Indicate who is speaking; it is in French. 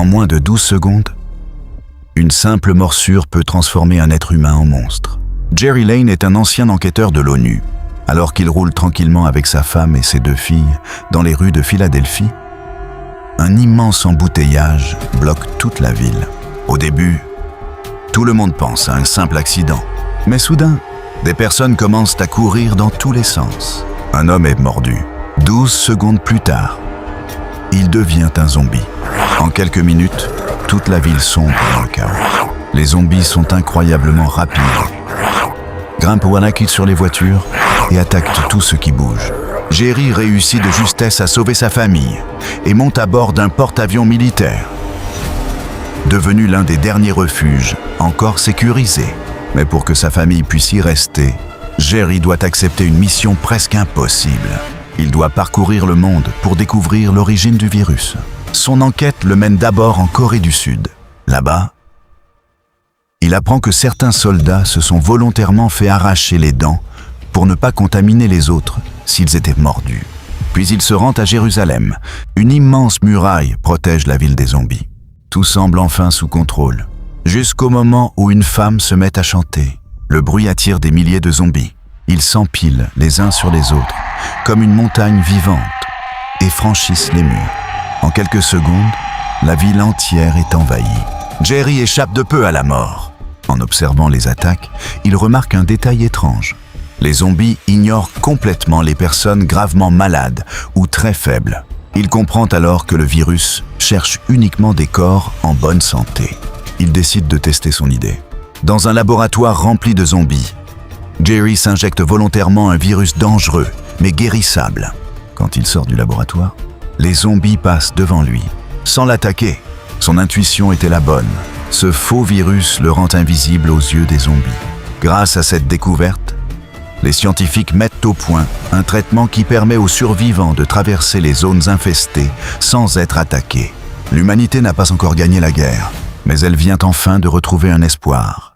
Speaker 1: En moins de 12 secondes, une simple morsure peut transformer un être humain en monstre. Jerry Lane est un ancien enquêteur de l'ONU. Alors qu'il roule tranquillement avec sa femme et ses 2 filles dans les rues de Philadelphie, un immense embouteillage bloque toute la ville. Au début, tout le monde pense à un simple accident. Mais soudain, des personnes commencent à courir dans tous les sens. Un homme est mordu. 12 secondes plus tard, il devient un zombie. En quelques minutes, toute la ville sombre dans le chaos. Les zombies sont incroyablement rapides, grimpent au acquis sur les voitures et attaquent tout ce qui bouge. Jerry réussit de justesse à sauver sa famille et monte à bord d'un porte-avions militaire, devenu l'un des derniers refuges encore sécurisés. Mais pour que sa famille puisse y rester, Jerry doit accepter une mission presque impossible. Il doit parcourir le monde pour découvrir l'origine du virus. Son enquête le mène d'abord en Corée du Sud. Là-bas, il apprend que certains soldats se sont volontairement fait arracher les dents pour ne pas contaminer les autres s'ils étaient mordus. Puis il se rend à Jérusalem. Une immense muraille protège la ville des zombies. Tout semble enfin sous contrôle, jusqu'au moment où une femme se met à chanter. Le bruit attire des milliers de zombies. Ils s'empilent les uns sur les autres, comme une montagne vivante, et franchissent les murs. En quelques secondes, la ville entière est envahie. Jerry échappe de peu à la mort. En observant les attaques, il remarque un détail étrange. Les zombies ignorent complètement les personnes gravement malades ou très faibles. Il comprend alors que le virus cherche uniquement des corps en bonne santé. Il décide de tester son idée. Dans un laboratoire rempli de zombies, Jerry s'injecte volontairement un virus dangereux, mais guérissable. Quand il sort du laboratoire, les zombies passent devant lui, sans l'attaquer. Son intuition était la bonne. Ce faux virus le rend invisible aux yeux des zombies. Grâce à cette découverte, les scientifiques mettent au point un traitement qui permet aux survivants de traverser les zones infestées sans être attaqués. L'humanité n'a pas encore gagné la guerre, mais elle vient enfin de retrouver un espoir.